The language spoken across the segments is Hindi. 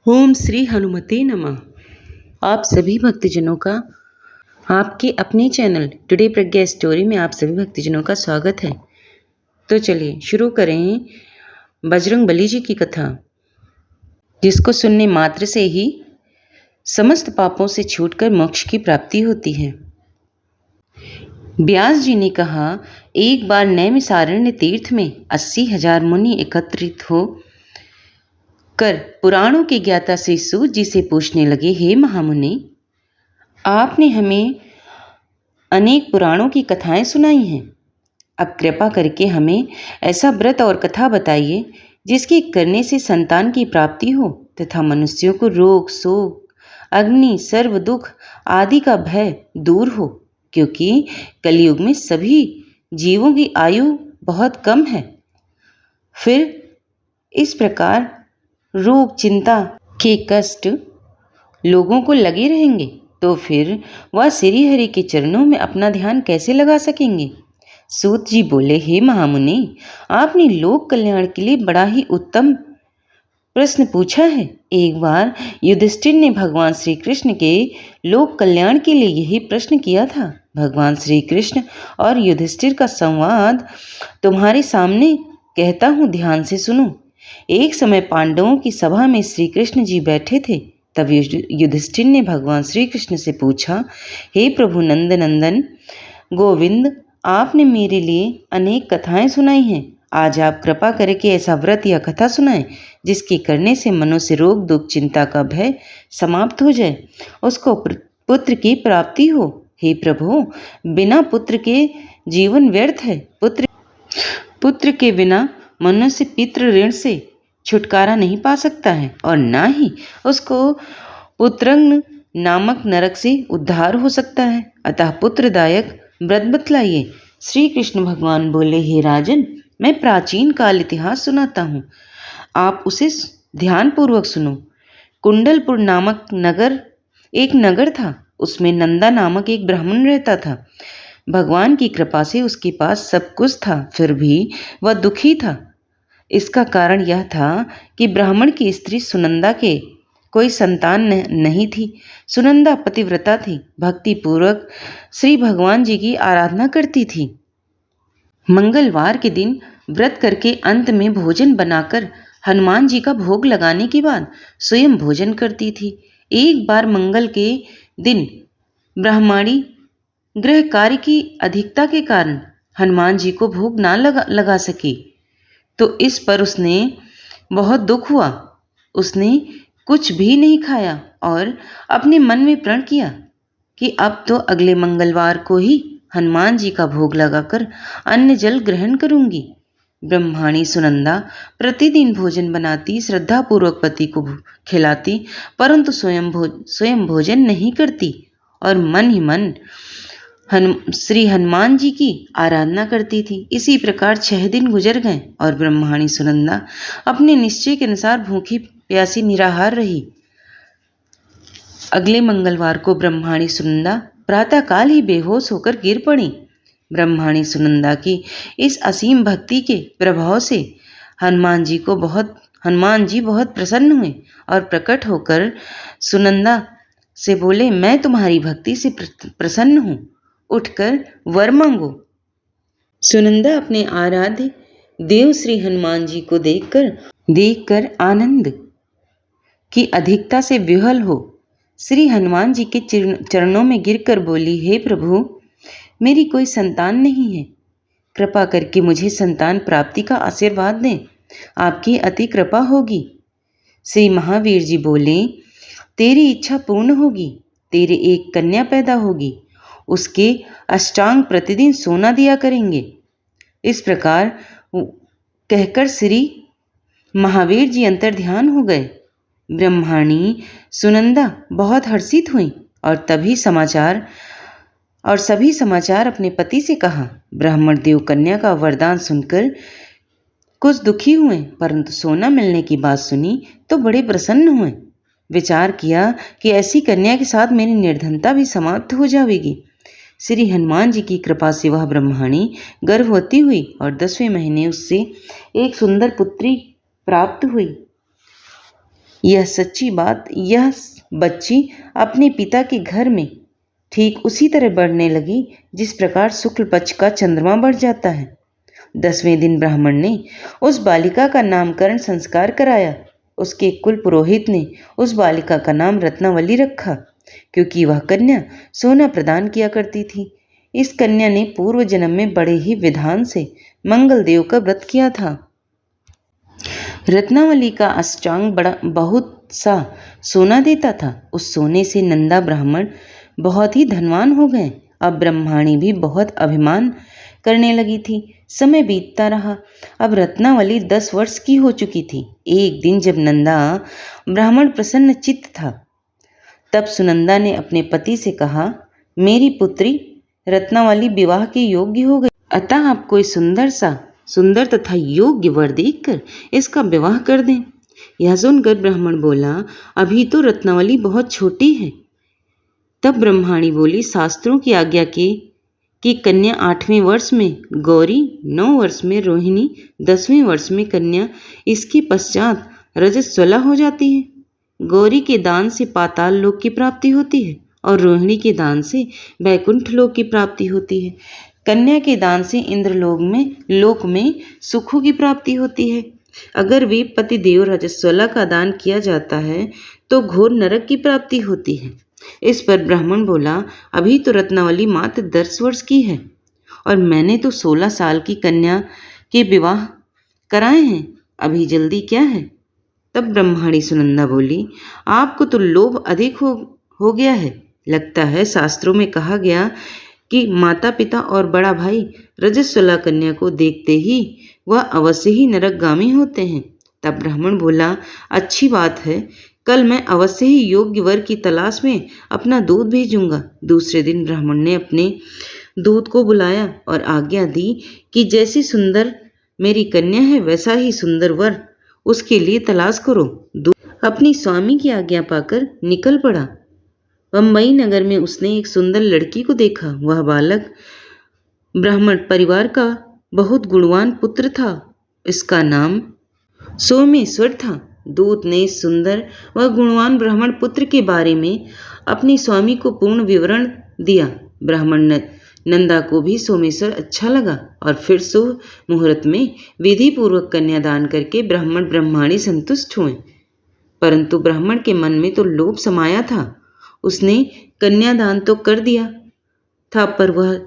ओम श्री हनुमते नमः। आप सभी भक्तजनों का आपके अपने चैनल टुडे प्रज्ञा स्टोरी में आप सभी भक्तजनों का स्वागत है। तो चलिए शुरू करें बजरंग बली जी की कथा, जिसको सुनने मात्र से ही समस्त पापों से छूटकर मोक्ष की प्राप्ति होती है। व्यास जी ने कहा, एक बार नैमिषारण्य तीर्थ में 80,000 मुनि एकत्रित हो कर पुराणों के ज्ञाता श्री सूत जी से पूछने लगे, हे महामुनि, आपने हमें अनेक पुराणों की कथाएं सुनाई हैं। अब कृपा करके हमें ऐसा व्रत और कथा बताइए जिसके करने से संतान की प्राप्ति हो तथा मनुष्यों को रोग, शोक, अग्नि, सर्व दुख आदि का भय दूर हो, क्योंकि कलयुग में सभी जीवों की आयु बहुत कम है। फिर इस प्रकार रोग, चिंता के कष्ट लोगों को लगे रहेंगे तो फिर वह श्री हरि के चरणों में अपना ध्यान कैसे लगा सकेंगे। सूत जी बोले, हे महामुनि, आपने लोक कल्याण के लिए बड़ा ही उत्तम प्रश्न पूछा है। एक बार युधिष्ठिर ने भगवान श्री कृष्ण के लोक कल्याण के लिए यही प्रश्न किया था। भगवान श्री कृष्ण और युधिष्ठिर का संवाद तुम्हारे सामने कहता हूँ, ध्यान से सुनो। एक समय पांडवों की सभा में श्री कृष्ण जी बैठे थे। तब युधिष्ठिर ने भगवान श्री कृष्ण से पूछा, हे प्रभु नंदनंदन गोविंद, आपने मेरे लिए अनेक कथाएं सुनाई हैं। आज आप कृपा करके ऐसा व्रत या कथा सुनाएं जिसके करने से मनुष्य रोग, दुख, चिंता का भय समाप्त हो जाए, उसको पुत्र की प्राप्ति हो। हे प्रभु, बिना पुत्र के जीवन व्यर्थ है। पुत्र के बिना मनुष्य पितृ ऋण से छुटकारा नहीं पा सकता है और ना ही उसको पुत्रंग नामक नरक से उद्धार हो सकता है। अतः पुत्रदायक व्रत बतलाइए। श्री कृष्ण भगवान बोले, हे राजन, मैं प्राचीन काल इतिहास सुनाता हूँ, आप उसे ध्यानपूर्वक सुनो। कुंडलपुर नामक एक नगर था। उसमें नंदा नामक एक ब्राह्मण रहता था। भगवान की कृपा से उसके पास सब कुछ था, फिर भी वह दुखी था। इसका कारण यह था कि ब्राह्मण की स्त्री सुनंदा के कोई संतान नहीं थी। सुनंदा पतिव्रता थी, भक्ति पूर्वक श्री भगवान जी की आराधना करती थी। मंगलवार के दिन व्रत करके अंत में भोजन बनाकर हनुमान जी का भोग लगाने के बाद स्वयं भोजन करती थी। एक बार मंगल के दिन ब्राह्मणी गृह कार्य की अधिकता के कारण हनुमान जी को भोग ना लगा सकी, तो इस पर उसने बहुत दुख हुआ। उसने कुछ भी नहीं खाया और अपने मन में प्रण किया कि अब तो अगले मंगलवार को ही हनुमान जी का भोग लगाकर अन्न जल ग्रहण करूंगी। ब्रह्माणी सुनंदा प्रतिदिन भोजन बनाती, श्रद्धापूर्वक पति को खिलाती, परंतु स्वयं भोजन नहीं करती और मन ही मन श्री हनुमान जी की आराधना करती थी। इसी प्रकार 6 दिन गुजर गए और ब्रह्माणी सुनंदा अपने निश्चय के अनुसार भूखी प्यासी निराहार रही। अगले मंगलवार को ब्रह्माणी सुनंदा प्रातःकाल ही बेहोश होकर गिर पड़ी। ब्रह्माणी सुनंदा की इस असीम भक्ति के प्रभाव से हनुमान जी बहुत प्रसन्न हुए और प्रकट होकर सुनंदा से बोले, मैं तुम्हारी भक्ति से प्रसन्न हूँ, उठकर वर मांगो। सुनंदा अपने आराध्य देव श्री हनुमान जी को देखकर आनंद की अधिकता से विह्वल हो श्री हनुमान जी के चरणों में गिरकर बोली, हे प्रभु, मेरी कोई संतान नहीं है, कृपा करके मुझे संतान प्राप्ति का आशीर्वाद दें, आपकी अति कृपा होगी। श्री महावीर जी बोले, तेरी इच्छा पूर्ण होगी, तेरे एक कन्या पैदा होगी, उसके अष्टांग प्रतिदिन सोना दिया करेंगे। इस प्रकार कहकर श्री महावीर जी अंतर्ध्यान हो गए। ब्रह्माणी सुनंदा बहुत हर्षित हुई और सभी समाचार अपने पति से कहा। ब्राह्मण देव कन्या का वरदान सुनकर कुछ दुखी हुए, परंतु सोना मिलने की बात सुनी तो बड़े प्रसन्न हुए। विचार किया कि ऐसी कन्या के साथ मेरी निर्धनता भी समाप्त हो जाएगी। श्री हनुमान जी की कृपा से वह ब्रह्माणी गर्भवती हुई और 10वें महीने उससे एक सुंदर पुत्री प्राप्त हुई। यह सच्ची बात, यह बच्ची अपने पिता के घर में ठीक उसी तरह बढ़ने लगी जिस प्रकार शुक्ल पक्ष का चंद्रमा बढ़ जाता है। 10वें दिन ब्राह्मण ने उस बालिका का नामकरण संस्कार कराया। उसके कुल पुरोहित ने उस बालिका का नाम रत्नावली रखा, क्योंकि वह कन्या सोना प्रदान किया करती थी। इस कन्या ने पूर्व जन्म में बड़े ही विधान से मंगल देव का व्रत किया था। रत्नावली का अष्टांग बड़ा बहुत सा सोना देता था। उस सोने से नंदा ब्राह्मण बहुत ही धनवान हो गए। अब ब्रह्माणी भी बहुत अभिमान करने लगी थी। समय बीतता रहा। अब रत्नावली 10 वर्ष की हो चुकी थी। एक दिन जब नंदा ब्राह्मण प्रसन्न चित्त था, तब सुनंदा ने अपने पति से कहा, मेरी पुत्री रत्नावली विवाह के योग्य हो गई, अतः आप कोई सुंदर तथा योग्य वर देखकर इसका विवाह कर दें। यह सुनकर ब्राह्मण बोला, अभी तो रत्नावली बहुत छोटी है। तब ब्रह्माणी बोली, शास्त्रों की आज्ञा कि कन्या 8वें वर्ष में गौरी, 9 वर्ष में रोहिणी, 10वें वर्ष में कन्या, इसके पश्चात रजस्वला हो जाती है। गौरी के दान से पाताल लोक की प्राप्ति होती है और रोहिणी के दान से वैकुंठ लोक की प्राप्ति होती है। कन्या के दान से लोक में सुखों की प्राप्ति होती है। अगर वे पतिदेव रजस्वला का दान किया जाता है तो घोर नरक की प्राप्ति होती है। इस पर ब्राह्मण बोला, अभी तो रत्नावली मात्र 10 वर्ष की है और मैंने तो 16 साल की कन्या के विवाह कराए हैं, अभी जल्दी क्या है। तब ब्रह्माणी सुनंदा बोली, आपको तो लोभ अधिक हो गया है। लगता है शास्त्रों में कहा गया कि माता पिता और बड़ा भाई रजस्वला कन्या को देखते ही वह अवश्य ही नरकगामी होते हैं। तब ब्राह्मण बोला, अच्छी बात है, कल मैं अवश्य ही योग्य वर की तलाश में अपना दूत भेजूंगा। दूसरे दिन ब्राह्मण ने अपने दूत को बुलाया और आज्ञा दी कि जैसी सुंदर मेरी कन्या है वैसा ही सुंदर वर उसके लिए तलाश करो। दूत अपनी स्वामी की आज्ञा पाकर निकल पड़ा। बम्बई नगर में उसने एक सुंदर लड़की को देखा। वह बालक ब्राह्मण परिवार का बहुत गुणवान पुत्र था। इसका नाम सोमेश्वर था। दूत ने सुंदर व गुणवान ब्राह्मण पुत्र के बारे में अपनी स्वामी को पूर्ण विवरण दिया। ब्राह्मण नंदा को भी सोमेश्वर अच्छा लगा और फिर शुभ मुहूर्त में विधि पूर्वक कन्यादान करके ब्राह्मण ब्रह्माणी संतुष्ट हुए। परंतु ब्राह्मण के मन में तो लोभ समाया था। उसने कन्यादान तो कर दिया था, पर वह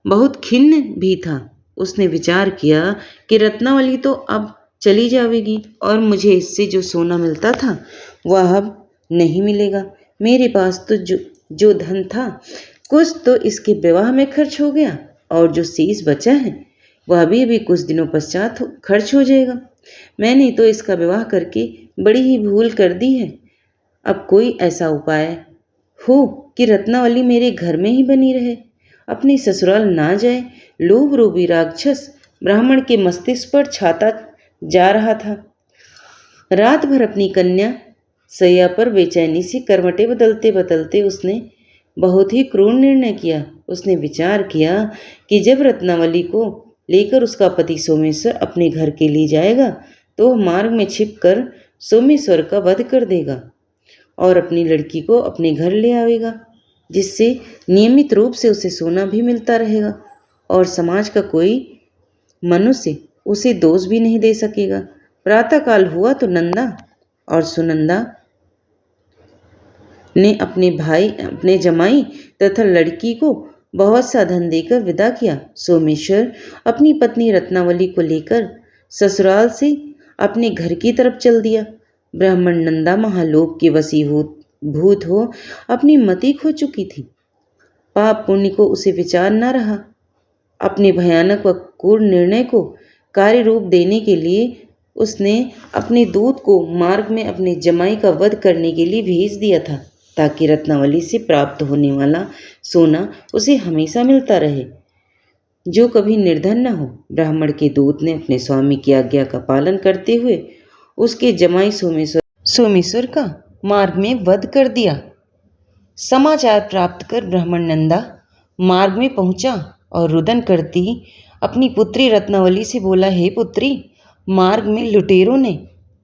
बहुत खिन्न भी था। उसने विचार किया कि रत्नावली तो अब चली जाएगी और मुझे इससे जो सोना मिलता था वह अब नहीं मिलेगा। मेरे पास तो जो धन था कुछ तो इसके विवाह में खर्च हो गया और जो शेष बचा है वह भी अभी कुछ दिनों पश्चात खर्च हो जाएगा। मैंने तो इसका विवाह करके बड़ी ही भूल कर दी है। अब कोई ऐसा उपाय हो कि रत्नावली मेरे घर में ही बनी रहे, अपनी ससुराल ना जाए। लोभ रूपी राक्षस ब्राह्मण के मस्तिष्क पर छाता जा रहा था। रात भर अपनी कन्या सैया पर बेचैनी से करवटें बदलते बदलते उसने बहुत ही क्रूर निर्णय किया। उसने विचार किया कि जब रत्नावली को लेकर उसका पति सोमेश्वर अपने घर के लिए जाएगा तो वह मार्ग में छिपकर सोमेश्वर का वध कर देगा और अपनी लड़की को अपने घर ले आएगा, जिससे नियमित रूप से उसे सोना भी मिलता रहेगा और समाज का कोई मनुष्य उसे दोष भी नहीं दे सकेगा। प्रातःकाल हुआ तो नंदा और सुनंदा ने अपने जमाई तथा लड़की को बहुत सा धन देकर विदा किया। सोमेश्वर अपनी पत्नी रत्नावली को लेकर ससुराल से अपने घर की तरफ चल दिया। ब्राह्मण नंदा महालोक के वशीभूत हो अपनी मति खो चुकी थी। पाप पुण्य को उसे विचार न रहा। अपने भयानक व क्रूर निर्णय को कार्य रूप देने के लिए उसने अपने दूत को मार्ग में अपने जमाई का वध करने के लिए भेज दिया था, ताकि रत्नावली से प्राप्त होने वाला सोना उसे हमेशा मिलता रहे, जो कभी निर्धन न हो। ब्राह्मण के दूत ने अपने स्वामी की आज्ञा का पालन करते हुए उसके जमाई सोमेश्वर का मार्ग में वध कर दिया। समाचार प्राप्त कर ब्राह्मण नंदा मार्ग में पहुंचा और रुदन करती अपनी पुत्री रत्नावली से बोला, हे पुत्री, मार्ग में लुटेरों ने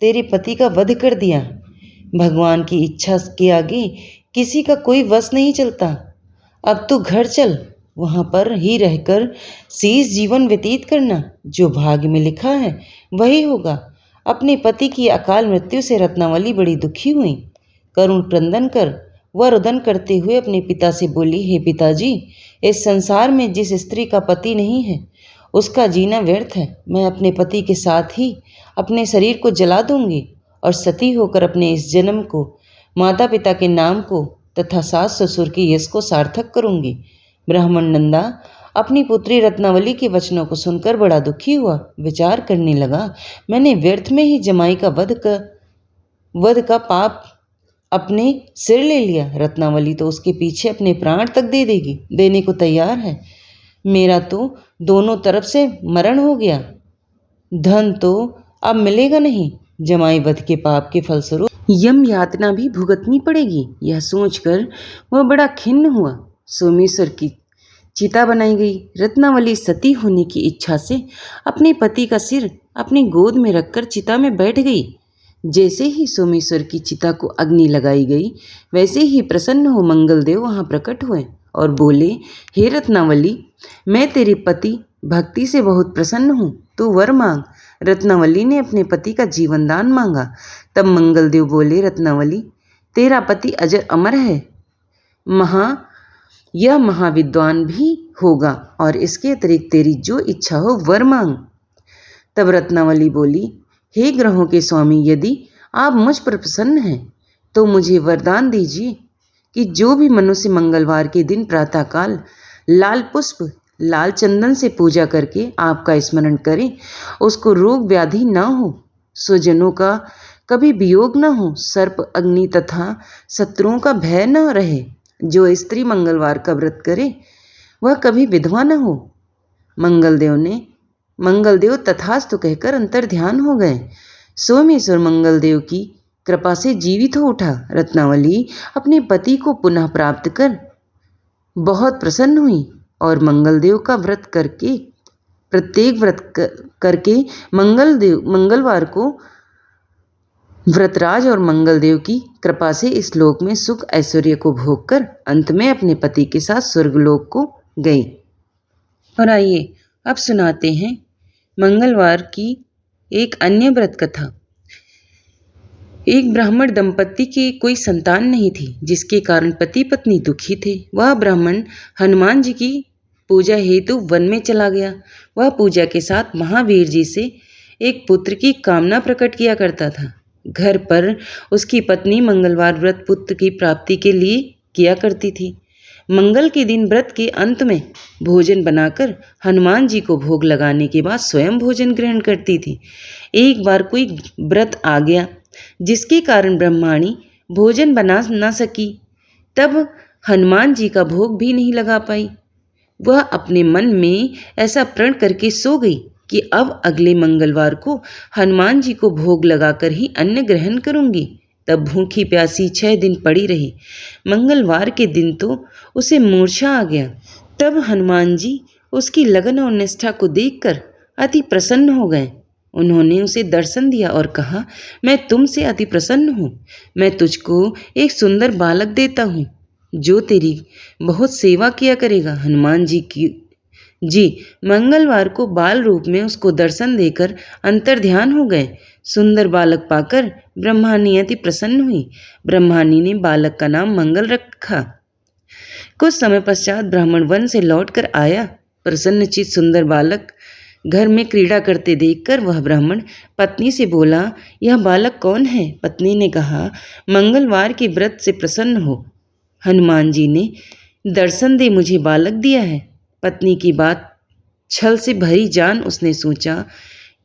तेरे पति का वध कर दिया। भगवान की इच्छा के आगे किसी का कोई वश नहीं चलता। अब तो घर चल, वहाँ पर ही रहकर शेष जीवन व्यतीत करना। जो भाग्य में लिखा है वही होगा। अपने पति की अकाल मृत्यु से रत्नावली बड़ी दुखी हुई। करुण क्रंदन कर वह रुदन करते हुए अपने पिता से बोली, हे पिताजी, इस संसार में जिस स्त्री का पति नहीं है उसका जीना व्यर्थ है। मैं अपने पति के साथ ही अपने शरीर को जला दूंगी और सती होकर अपने इस जन्म को, माता पिता के नाम को तथा सास ससुर के यश को सार्थक करूंगी। ब्राह्मण नंदा अपनी पुत्री रत्नावली के वचनों को सुनकर बड़ा दुखी हुआ। विचार करने लगा, मैंने व्यर्थ में ही जमाई का वध का पाप अपने सिर ले लिया। रत्नावली तो उसके पीछे अपने प्राण तक देने को तैयार है। मेरा तो दोनों तरफ से मरण हो गया। धन तो अब मिलेगा नहीं। जमाई वध के पाप के फलस्वरूप यम यातना भी भुगतनी पड़ेगी। यह सोचकर वह बड़ा खिन्न हुआ। सोमेश्वर की चिता बनाई गई। रत्नावली सती होने की इच्छा से अपने पति का सिर अपनी गोद में रखकर चिता में बैठ गई। जैसे ही सोमेश्वर की चिता को अग्नि लगाई गई, वैसे ही प्रसन्न हो मंगलदेव वहाँ प्रकट हुए और बोले, हे रत्नावली, मैं तेरे पति भक्ति से बहुत प्रसन्न हूँ, तू वर मांग। रत्नावली ने अपने पति का जीवन दान मांगा। तब मंगलदेव बोले, रत्नावली, तेरा पति अजर अमर है, यह महाविद्वान भी होगा और इसके अतिरिक्त तेरी जो इच्छा हो वर मांग। तब रत्नावली बोली, हे ग्रहों के स्वामी, यदि आप मुझ पर प्रसन्न हैं तो मुझे वरदान दीजिए कि जो भी मनुष्य मंगलवार के दिन प्रातःकाल लाल पुष्प लाल चंदन से पूजा करके आपका स्मरण करे, उसको रोग व्याधि न हो, स्वजनों का कभी वियोग न हो, सर्प अग्नि तथा शत्रुओं का भय न रहे। जो स्त्री मंगलवार का व्रत करे वह कभी विधवा न हो। मंगलदेव तथास्तु कहकर अंतर ध्यान हो गए। सोमेश्वर मंगलदेव की कृपा से जीवित हो उठा। रत्नावली अपने पति को पुनः प्राप्त कर बहुत प्रसन्न हुई और मंगलदेव का व्रत करके मंगलवार को व्रतराज और मंगलदेव की कृपा से इस लोक में सुख ऐश्वर्य को भोग कर अंत में अपने पति के साथ स्वर्गलोक को गई। और आइए अब सुनाते हैं मंगलवार की एक अन्य व्रत कथा। एक ब्राह्मण दंपत्ति की कोई संतान नहीं थी, जिसके कारण पति पत्नी दुखी थे। वह ब्राह्मण हनुमान जी की पूजा हेतु वन में चला गया। वह पूजा के साथ महावीर जी से एक पुत्र की कामना प्रकट किया करता था। घर पर उसकी पत्नी मंगलवार व्रत पुत्र की प्राप्ति के लिए किया करती थी। मंगल के दिन व्रत के अंत में भोजन बनाकर हनुमान जी को भोग लगाने के बाद स्वयं भोजन ग्रहण करती थी। एक बार कोई व्रत आ गया जिसके कारण ब्रह्माणी भोजन बना न सकी। तब हनुमान जी का भोग भी नहीं लगा पाई। वह अपने मन में ऐसा प्रण करके सो गई कि अब अगले मंगलवार को हनुमान जी को भोग लगाकर ही अन्न ग्रहण करूंगी। तब भूखी प्यासी 6 दिन पड़ी रही। मंगलवार के दिन तो उसे मूर्छा आ गया। तब हनुमान जी उसकी लगन और निष्ठा को देखकर अति प्रसन्न हो गए। उन्होंने उसे दर्शन दिया और कहा, मैं तुमसे अति प्रसन्न हूँ। मैं तुझको एक सुंदर बालक देता हूँ जो तेरी बहुत सेवा किया करेगा। हनुमान जी मंगलवार को बाल रूप में उसको दर्शन देकर अंतर्ध्यान हो गए। सुंदर बालक पाकर ब्रह्मानी अति प्रसन्न हुई। ब्रह्मानी ने बालक का नाम मंगल रखा। कुछ समय पश्चात ब्राह्मण वन से लौटकर आया। प्रसन्नचित सुंदर बालक घर में क्रीड़ा करते देखकर वह ब्राह्मण पत्नी से बोला, यह बालक कौन है? पत्नी ने कहा, मंगलवार के व्रत से प्रसन्न हो हनुमान जी ने दर्शन दे मुझे बालक दिया है। पत्नी की बात छल से भरी जान उसने सोचा,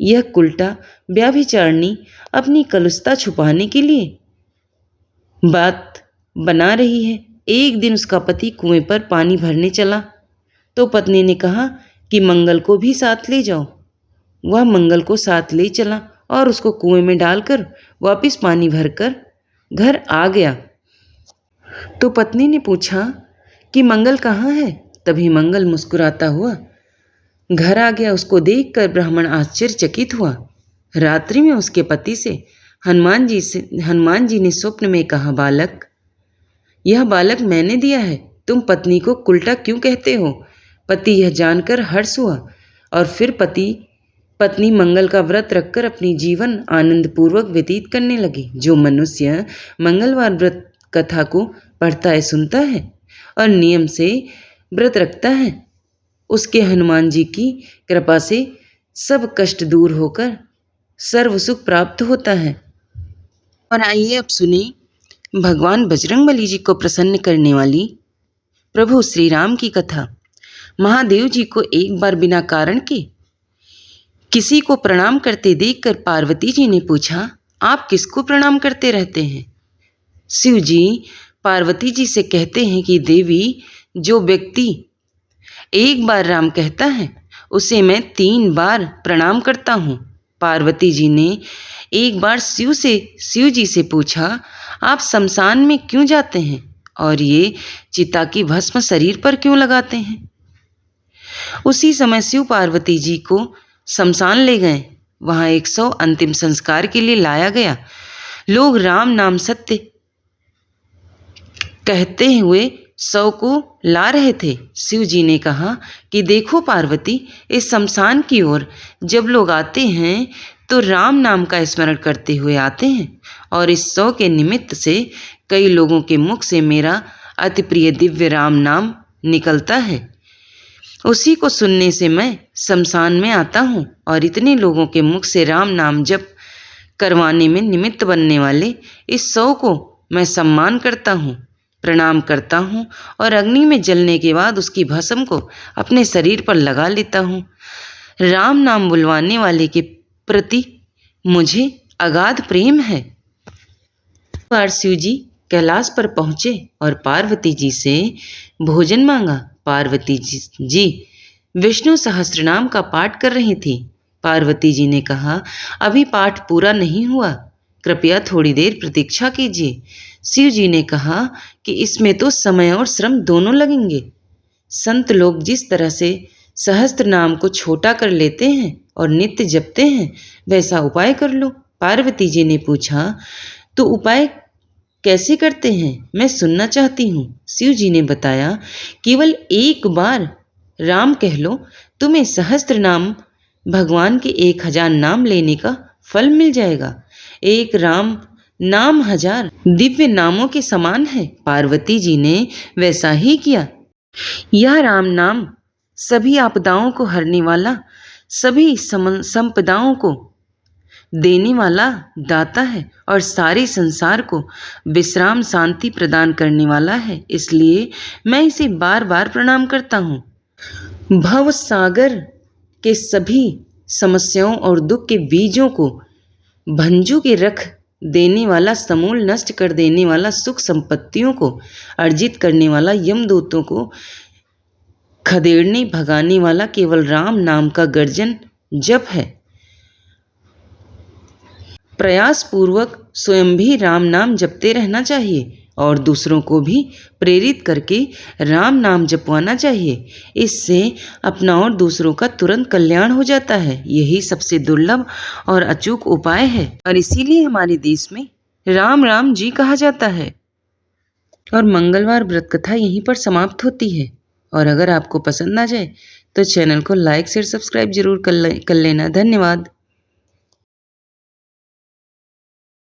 यह कुलटा व्यभिचारिणी अपनी कलुषता छुपाने के लिए बात बना रही है। एक दिन उसका पति कुएं पर पानी भरने चला तो पत्नी ने कहा कि मंगल को भी साथ ले जाओ। वह मंगल को साथ ले चला और उसको कुएं में डालकर वापस पानी भरकर घर आ गया। तो पत्नी ने पूछा कि मंगल कहाँ है? तभी मंगल मुस्कुराता हुआ घर आ गया। उसको देखकर ब्राह्मण आश्चर्यचकित हुआ। रात्रि में उसके पति से हनुमान जी ने स्वप्न में कहा, बालक, यह बालक मैंने दिया है, तुम पत्नी को उल्टा क्यों कहते हो? पति यह जानकर हर्ष हुआ और फिर पत्नी मंगल का व्रत रखकर अपनी जीवन आनंदपूर्वक व्यतीत करने लगे। जो मनुष्य मंगलवार व्रत कथा को पढ़ता है, सुनता है और नियम से व्रत रखता है, उसके हनुमान जी की कृपा से सब कष्ट दूर होकर सर्व सुख प्राप्त होता है। और आइए अब सुने भगवान बजरंगबली जी को प्रसन्न करने वाली प्रभु श्री राम की कथा। महादेव जी को एक बार बिना कारण के किसी को प्रणाम करते देखकर पार्वती जी ने पूछा, आप किसको प्रणाम करते रहते हैं? शिव जी पार्वती जी से कहते हैं कि देवी, जो व्यक्ति एक बार राम कहता है उसे मैं 3 बार प्रणाम करता हूँ। पार्वती जी ने एक बार शिव जी से पूछा, आप शमशान में क्यों जाते हैं और ये चिता की भस्म शरीर पर क्यों लगाते हैं? उसी समय शिव पार्वती जी को शमशान ले गए। वहाँ 100 अंतिम संस्कार के लिए लाया गया। लोग राम नाम सत्य कहते हुए 100 को ला रहे थे। शिव जी ने कहा कि देखो पार्वती, इस शमशान की ओर जब लोग आते हैं तो राम नाम का स्मरण करते हुए आते हैं और इस 100 के निमित्त से कई लोगों के मुख से मेरा अति प्रिय दिव्य राम नाम निकलता है। उसी को सुनने से मैं शमशान में आता हूँ और इतने लोगों के मुख से राम नाम जप करवाने में निमित्त बनने वाले इस 100 को मैं सम्मान करता हूँ, प्रणाम करता हूँ और अग्नि में जलने के बाद उसकी भस्म को अपने शरीर पर लगा लेता हूँ। राम नाम बुलवाने वाले के प्रति मुझे अगाध प्रेम है। बार शिव जी कैलाश पर पहुँचे और पार्वती जी से भोजन मांगा। पार्वती जी विष्णु सहस्त्रनाम का पाठ कर रही थी। पार्वती जी ने कहा, अभी पाठ पूरा नहीं हुआ, कृपया थोड़ी देर प्रतीक्षा कीजिए। शिव जी ने कहा कि इसमें तो समय और श्रम दोनों लगेंगे। संत लोग जिस तरह से सहस्त्र नाम को छोटा कर लेते हैं और नित्य जपते हैं, वैसा उपाय कर लो। पार्वती जी ने पूछा, तो उपाय कैसे करते हैं? मैं सुनना चाहती हूँ। शिव जी ने बताया, केवल एक बार राम कह लो, तुम्हें सहस्त्र नाम भगवान के 1000 नाम लेने का फल मिल जाएगा। एक राम नाम 1000 दिव्य नामों के समान है। पार्वती जी ने वैसा ही किया। यह राम नाम सभी आपदाओं को हरने वाला, सभी संपदाओं को देने वाला दाता है और सारे संसार को विश्राम शांति प्रदान करने वाला है। इसलिए मैं इसे बार बार प्रणाम करता हूँ। भव सागर के सभी समस्याओं और दुख के बीजों को भंजू के रख देने वाला, समूल नष्ट कर देने वाला, सुख संपत्तियों को अर्जित करने वाला, यमदूतों को खदेड़ने भगाने वाला केवल राम नाम का गर्जन जप है। प्रयास पूर्वक स्वयं भी राम नाम जपते रहना चाहिए और दूसरों को भी प्रेरित करके राम नाम जपवाना चाहिए। इससे अपना और दूसरों का तुरंत कल्याण हो जाता है। यही सबसे दुर्लभ और अचूक उपाय है और इसीलिए हमारे देश में राम राम जी कहा जाता है। और मंगलवार व्रत कथा यहीं पर समाप्त होती है। और अगर आपको पसंद आ जाए तो चैनल को लाइक शेयर सब्सक्राइब जरूर कर लेना। धन्यवाद।